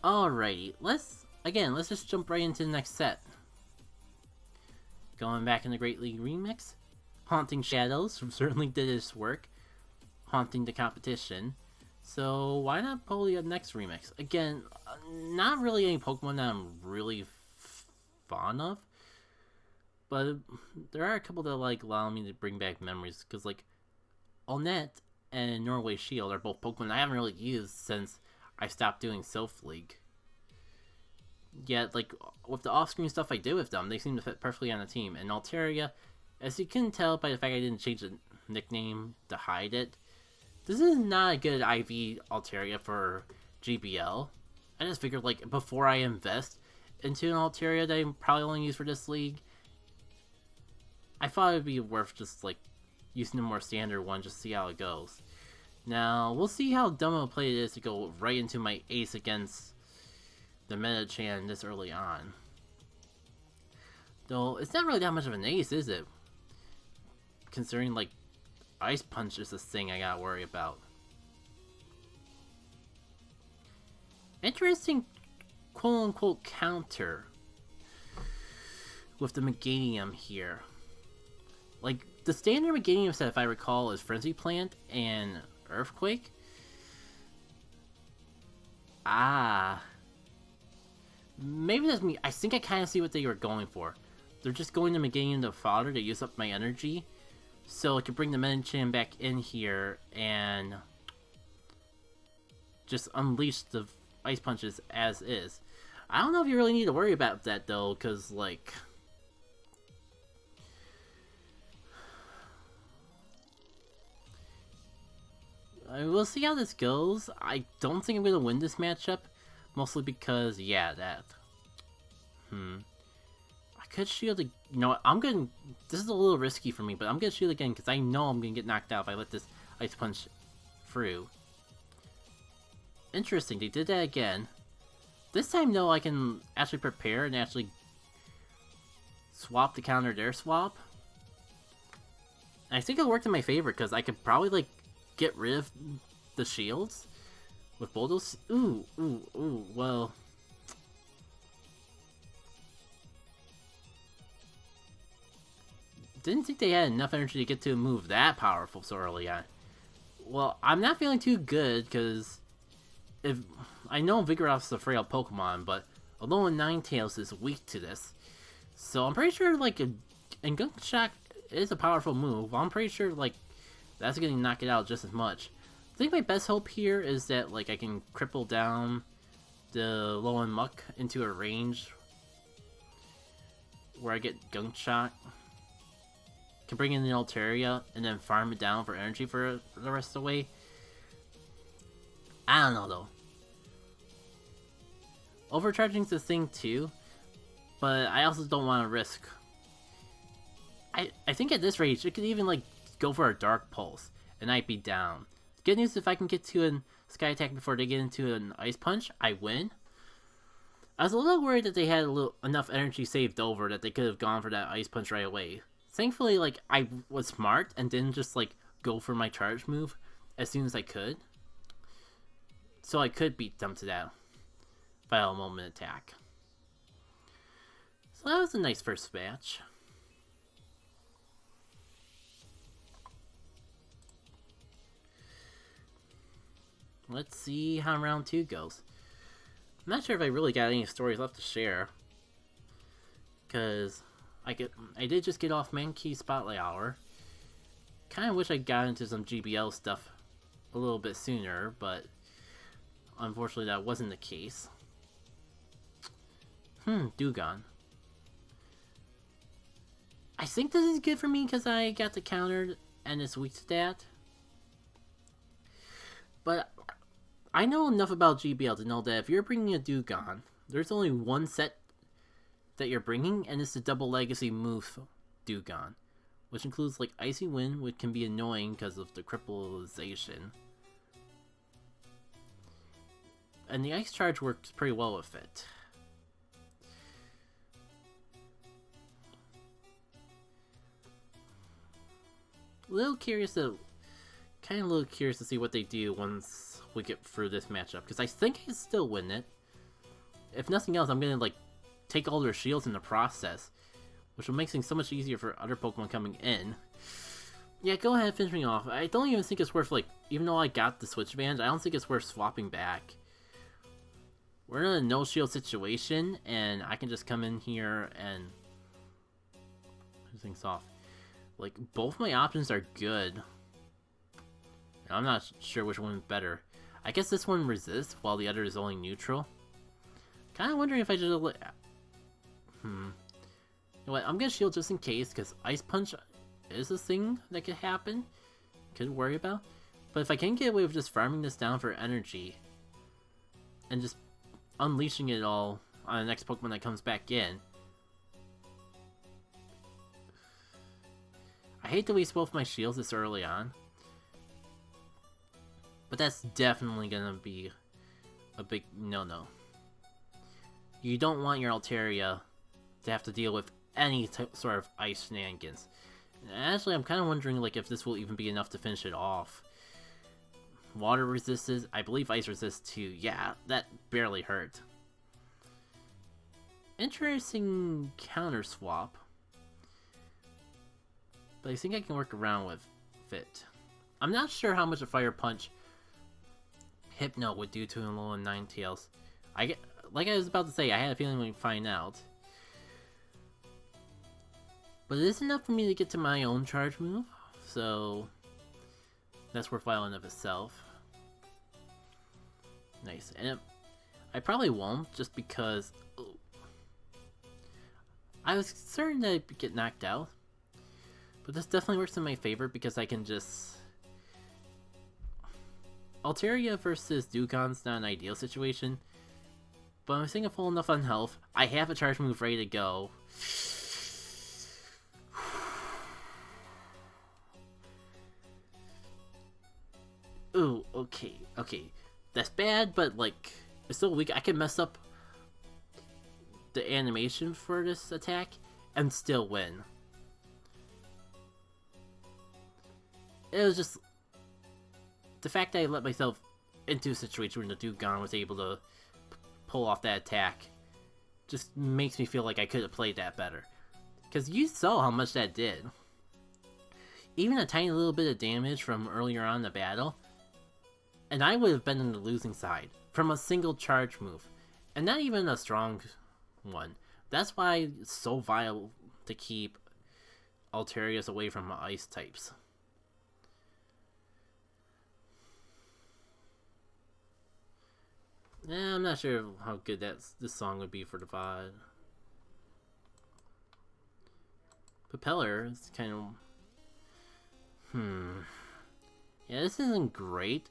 Alrighty, let's just jump right into the next set. Going back in the Great League Remix, Haunting Shadows certainly did its work, haunting the competition. So why not pull the next remix? Again, not really any Pokemon that I'm really fond of, but there are a couple that like allow me to bring back memories. Because like Onett and Norway Shield are both Pokemon I haven't really used since I stopped doing Silph League. Yet, like, with the off-screen stuff I did with them, they seem to fit perfectly on the team. And Altaria, as you can tell by the fact I didn't change the nickname to hide it, this is not a good IV Altaria for GBL. I just figured, like, before I invest into an Altaria that I probably only use for this league, I thought it would be worth just, like, using a more standard one just to see how it goes. Now, we'll see how dumb of a play it is to go right into my ace against the Meta-chan this early on. Though, it's not really that much of an ace, is it? Considering, like, Ice Punch is this thing I gotta worry about. Interesting quote-unquote counter with the Meganium here. Like, the standard Meganium set, if I recall, is Frenzy Plant and Earthquake. Maybe that's me. I think I kind of see what they were going for. They're just going to Meganium to fodder to use up my energy, so I could bring the Meta-chan back in here and just unleash the Ice Punches as is. I don't know if you really need to worry about that though, because like, we'll see how this goes. I don't think I'm going to win this matchup. Mostly because, yeah, that. I could shield you know what, I'm going to... This is a little risky for me, but I'm going to shield again because I know I'm going to get knocked out if I let this Ice Punch through. Interesting, they did that again. This time, though, I can actually prepare and actually swap to counter their swap. And I think it worked in my favor because I could probably, like, get rid of the shields with Bulldoze. Well. Didn't think they had enough energy to get to a move that powerful so early on. Well, I'm not feeling too good because if I know Vigoroth's a frail Pokemon, but Alolan Ninetales is weak to this. So I'm pretty sure like and Gunk Shock is a powerful move. I'm pretty sure like that's gonna knock it out just as much. I think my best hope here is that like I can cripple down the Alolan Muck into a range where I get Gunk Shock. Can bring in the Altaria and then farm it down for energy for the rest of the way. I don't know though. Overcharging's the thing too, but I also don't want to risk. I think at this range it could even like go for a Dark Pulse and I'd be down. Good news, if I can get to a Sky Attack before they get into an Ice Punch, I win. I was a little worried that they had enough energy saved over that they could have gone for that Ice Punch right away. Thankfully, like, I was smart and didn't just, like, go for my charge move as soon as I could. So I could beat them to that final moment attack. So that was a nice first match. Let's see how round 2 goes. I'm not sure if I really got any stories left to share. Because I did just get off Mankey Spotlight Hour. Kind of wish I got into some GBL stuff a little bit sooner, but unfortunately that wasn't the case. Dewgong. I think this is good for me because I got the counter and it's weak to that. But I know enough about GBL to know that if you're bringing a Dewgong, there's only one set that you're bringing, and it's the double legacy move Dewgong, which includes like Icy Wind, which can be annoying because of the crippleization, and the Ice Charge works pretty well with it. A little curious to see what they do once we get through this matchup, because I think I can still win it. if nothing else, I'm gonna like take all their shields in the process, which will make things so much easier for other Pokemon coming in. Yeah, go ahead, finish me off. I don't even think it's worth, like, even though I got the Switch Band, I don't think it's worth swapping back. We're in a no-shield situation, and I can just come in here and things off. Like, both my options are good. I'm not sure which one's better. I guess this one resists, while the other is only neutral. Kinda wondering if I should... You know what, I'm gonna shield just in case, because Ice Punch is a thing that could happen. Could worry about. But if I can get away with just farming this down for energy, and just unleashing it all on the next Pokemon that comes back in. I hate to waste both my shields this early on. But that's definitely gonna be a big no-no. You don't want your Altaria to have to deal with any sort of ice shenanigans. Actually, I'm kind of wondering like if this will even be enough to finish it off. Water resists, I believe ice resists too. Yeah, that barely hurt. Interesting counter swap. But I think I can work around with it. I'm not sure how much a Fire Punch Hypno would do to Alolan Ninetales. Like I was about to say, I had a feeling we'd find out. But it is enough for me to get to my own charge move, so that's worthwhile in of itself. Nice, and I probably won't, just because I was certain that I'd get knocked out. But this definitely works in my favor because I can just... Altaria versus Dugon's not an ideal situation, but I'm staying full enough on health. I have a charge move ready to go. Ooh, okay. That's bad, but like, it's still weak. I can mess up the animation for this attack and still win. It was just the fact that I let myself into a situation where the Dewgong was able to pull off that attack just makes me feel like I could have played that better. Because you saw how much that did. Even a tiny little bit of damage from earlier on in the battle, and I would have been on the losing side from a single charge move. And not even a strong one. That's why it's so vital to keep Altarias away from ice types. I'm not sure how good this song would be for the VOD. Propeller is kind of... Yeah, this isn't great,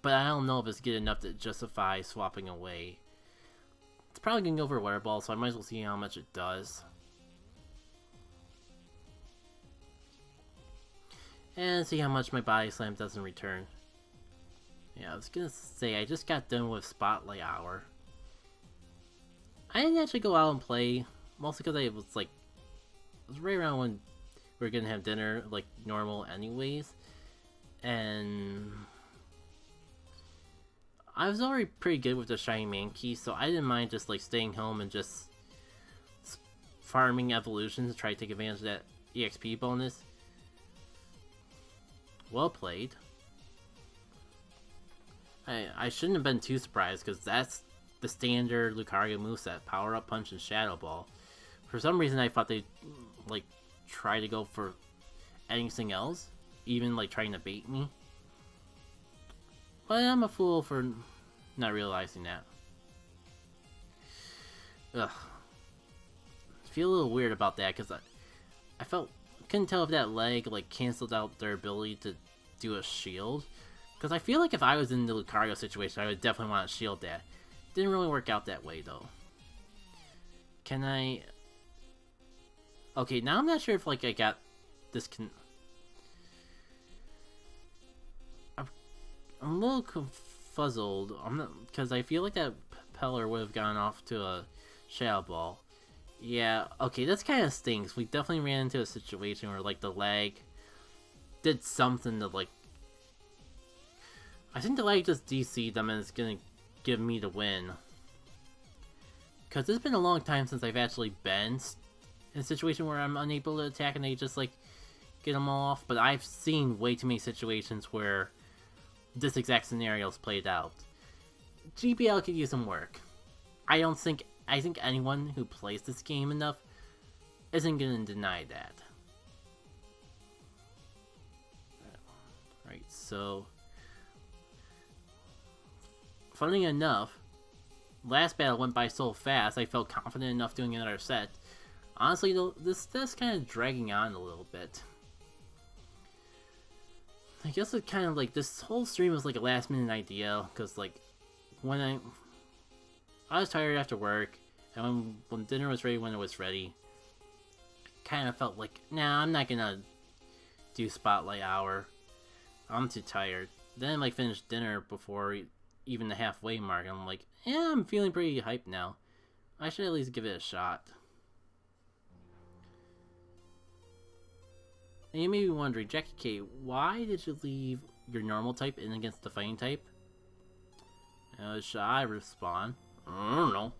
but I don't know if it's good enough to justify swapping away. It's probably going to go for a Water Ball, so I might as well see how much it does. And see how much my Body Slam does in return. Yeah, I was gonna say, I just got done with Spotlight Hour. I didn't actually go out and play, mostly because it was right around when we were gonna have dinner, like normal anyways. And I was already pretty good with the Shiny Mankey, so I didn't mind just like staying home and just farming evolutions to try to take advantage of that EXP bonus. Well played. I shouldn't have been too surprised, because that's the standard Lucario moveset, Power Up Punch and Shadow Ball. For some reason I thought they'd like try to go for anything else, even like trying to bait me. But I'm a fool for not realizing that. Ugh. I feel a little weird about that, because I couldn't tell if that leg like canceled out their ability to do a shield. Because I feel like if I was in the Lucario situation, I would definitely want to shield that. Didn't really work out that way, though. Can I... Okay, now I'm not sure if, like, I got this... I'm a little confuzzled. I'm not... Because I feel like that Peller would have gone off to a Shadow Ball. Yeah, okay, that's kind of stinks. We definitely ran into a situation where, like, the lag did something to, like... I think the lag just DC'd them and it's gonna give me the win. Because it's been a long time since I've actually been in a situation where I'm unable to attack and they just like get them all off. But I've seen way too many situations where this exact scenario is played out. GBL could use some work. I think anyone who plays this game enough isn't gonna deny that. Right, so funny enough, last battle went by so fast I felt confident enough doing another set. Honestly though, this kind of dragging on a little bit. I guess it kind of like, this whole stream was like a last minute idea, because like, when I was tired after work, and when dinner was ready when it was ready, I kind of felt like, nah, I'm not gonna do Spotlight Hour. I'm too tired. Then I like finished dinner before even the halfway mark, and I'm like, yeah, I'm feeling pretty hyped now. I should at least give it a shot. And you may be wondering, Jackie K, why did you leave your normal type in against the fighting type? Should I respond? I don't know.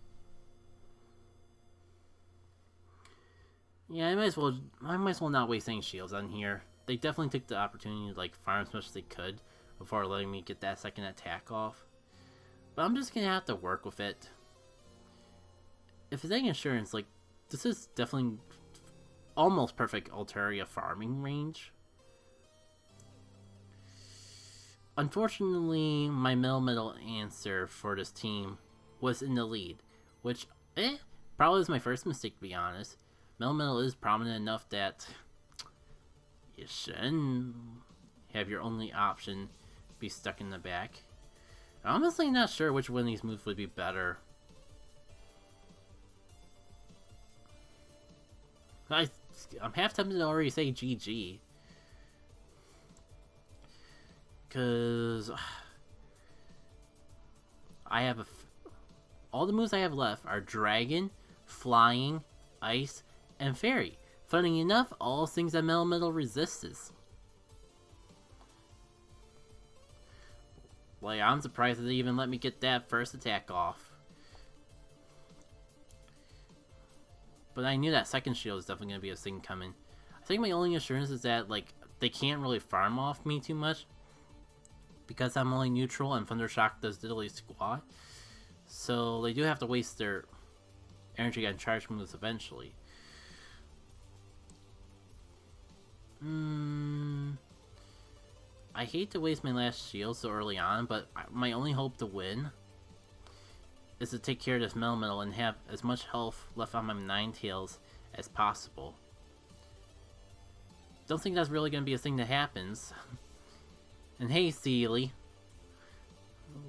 Yeah, I might as well not waste any shields on here. They definitely took the opportunity to like farm as much as they could before letting me get that second attack off. But I'm just gonna have to work with it. If it's any insurance, like, this is definitely almost perfect Altaria farming range. Unfortunately, my middle answer for this team was in the lead, which, probably was my first mistake to be honest. Middle is prominent enough that you shouldn't have your only option be stuck in the back. I'm honestly not sure which one of these moves would be better. I'm half tempted to already say GG. Because I have all the moves I have left are Dragon, Flying, Ice, and Fairy. Funny enough, all things that Metal resists. Like, I'm surprised that they even let me get that first attack off. But I knew that second shield is definitely going to be a thing coming. I think my only assurance is that, like, they can't really farm off me too much, because I'm only neutral and Thundershock does diddly squat. So they do have to waste their energy on charge moves eventually. I hate to waste my last shield so early on, but my only hope to win is to take care of this Metal and have as much health left on my Ninetales as possible. Don't think that's really going to be a thing that happens. And hey, Sealy.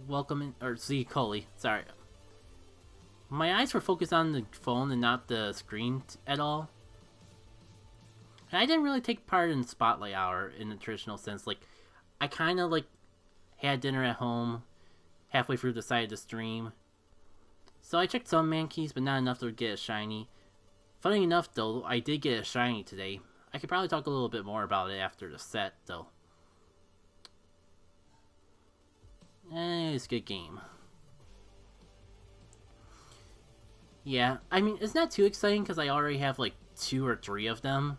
Welcome in, or Z Coley, sorry. My eyes were focused on the phone and not the screen at all. And I didn't really take part in Spotlight Hour in the traditional sense. Like, I kind of like had dinner at home halfway through the side of the stream. So I checked some man keys, but not enough to get a shiny. Funny enough though, I did get a shiny today. I could probably talk a little bit more about it after the set though. It's a good game. Yeah, I mean, it's not too exciting because I already have like 2 or 3 of them.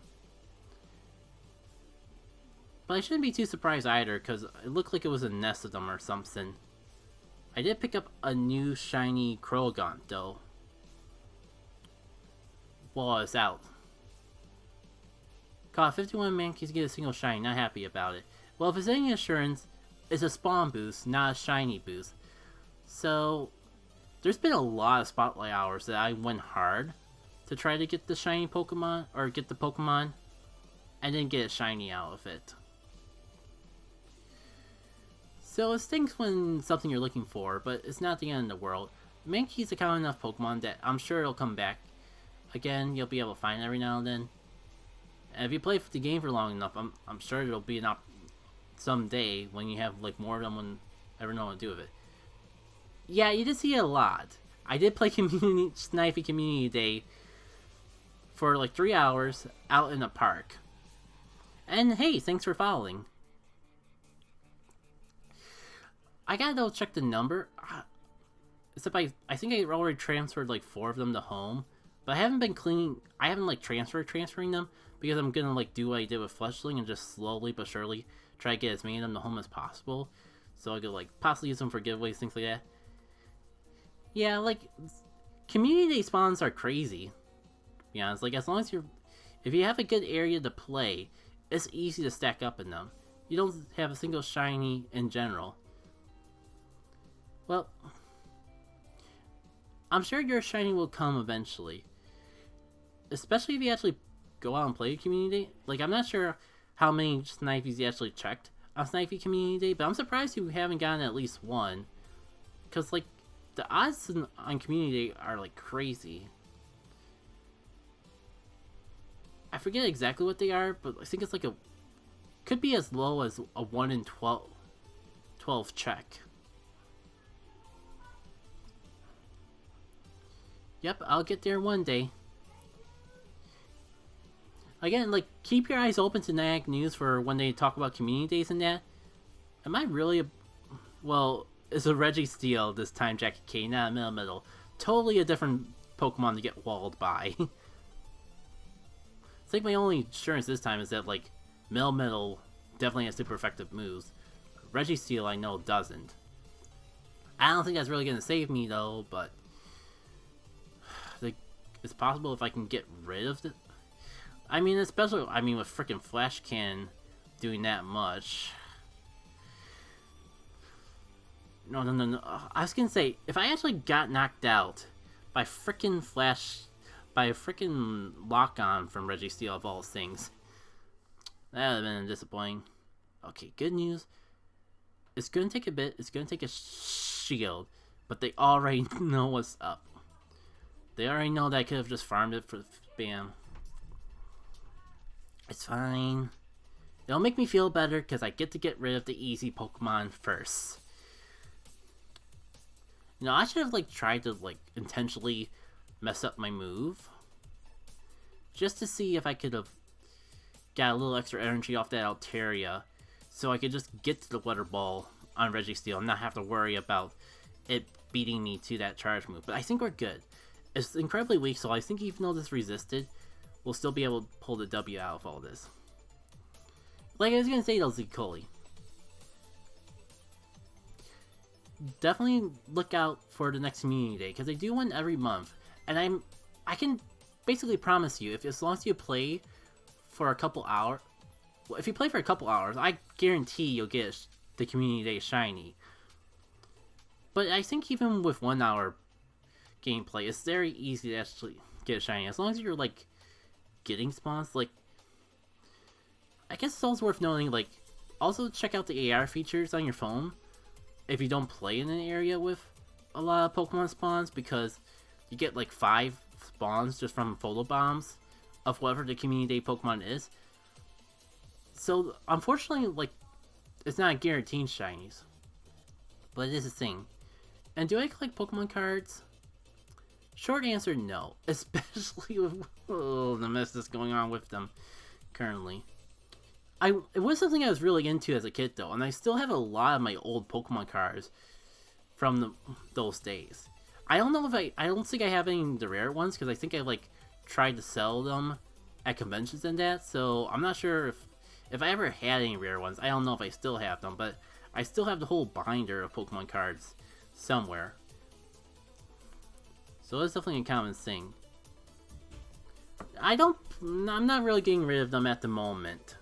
But I shouldn't be too surprised either because it looked like it was a nest of them or something. I did pick up a new shiny Krogant though while I was out. Caught 51 man keys to get a single shiny, not happy about it. Well, if it's any assurance, it's a spawn boost, not a shiny boost. So there's been a lot of Spotlight Hours that I went hard to try to get the shiny Pokemon, or get the Pokemon, and then get a shiny out of it. So it stinks when something you're looking for, but it's not the end of the world. Mankey's a common enough Pokemon that I'm sure it'll come back. Again, you'll be able to find it every now and then. And if you play the game for long enough, I'm sure it'll be an someday when you have like more of them when ever know what to do with it. Yeah, you did see it a lot. I did play Snivy Community Day for like 3 hours out in a park. And hey, thanks for following. I gotta double check the number. Except I think I already transferred like 4 of them to home. But I haven't been cleaning, I haven't like transferring them because I'm gonna like do what I did with Fletchling and just slowly but surely try to get as many of them to home as possible. So I could like possibly use them for giveaways, things like that. Yeah, like community day spawns are crazy. To be honest, like as long as if you have a good area to play, it's easy to stack up in them. You don't have a single shiny in general. Well, I'm sure your shiny will come eventually. Especially if you actually go out and play a community. Like, I'm not sure how many Snipes you actually checked on Snipey Community Day, but I'm surprised you haven't gotten at least one. Because, like, the odds on Community Day are, like, crazy. I forget exactly what they are, but I think it's like could be as low as a 1 in 12 check. Yep, I'll get there one day. Again, like, keep your eyes open to Nag News for when they talk about community days and that. Am I really well, it's a Registeel this time, Jackie K, not a Middle. Totally a different Pokemon to get walled by. I think my only assurance this time is that, like, Middle definitely has super effective moves. Registeel, I know, doesn't. I don't think that's really going to save me, though, but like, it's possible if I can get rid of the... I mean, especially, with frickin' Flash Cannon doing that much. No. I was gonna say, if I actually got knocked out by frickin' Lock-On from Registeel of all things, that would have been disappointing. Okay, good news. It's gonna take a bit. It's gonna take a shield, but they already know what's up. They already know that I could have just farmed it for spam. It's fine. It'll make me feel better because I get to get rid of the easy Pokemon first. You know, I should have like tried to like intentionally mess up my move just to see if I could have got a little extra energy off that Altaria, so I could just get to the Weather Ball on Registeel and not have to worry about it beating me to that charge move. But I think we're good. It's incredibly weak, so I think even though this resisted, we'll still be able to pull the W out of all this. Like I was gonna say though, Zecoli, definitely look out for the next community day, because they do one every month, and I can basically promise you, as long as you play for a couple hours, well, if you play for a couple hours, I guarantee you'll get the community day shiny. But I think even with 1 hour gameplay, it's very easy to actually get a shiny, as long as you're like getting spawns. Like, I guess it's also worth noting, like, also check out the AR features on your phone if you don't play in an area with a lot of Pokemon spawns, because you get like 5 spawns just from photobombs of whatever the community day Pokemon is. So unfortunately, like, it's not guaranteed shinies, but it is a thing. And do I collect Pokemon cards? Short answer, no. Especially with the mess that's going on with them currently. It was something I was really into as a kid though, and I still have a lot of my old Pokemon cards from those days. I don't know if I don't think I have any of the rare ones, because I think I like tried to sell them at conventions and that, so I'm not sure if I ever had any rare ones. I don't know if I still have them, but I still have the whole binder of Pokemon cards somewhere. So it's definitely a common thing. I'm not really getting rid of them at the moment,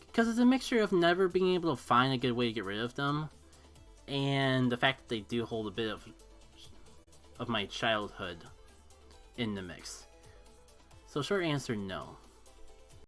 because it's a mixture of never being able to find a good way to get rid of them, and the fact that they do hold a bit of my childhood in the mix. So short answer, no.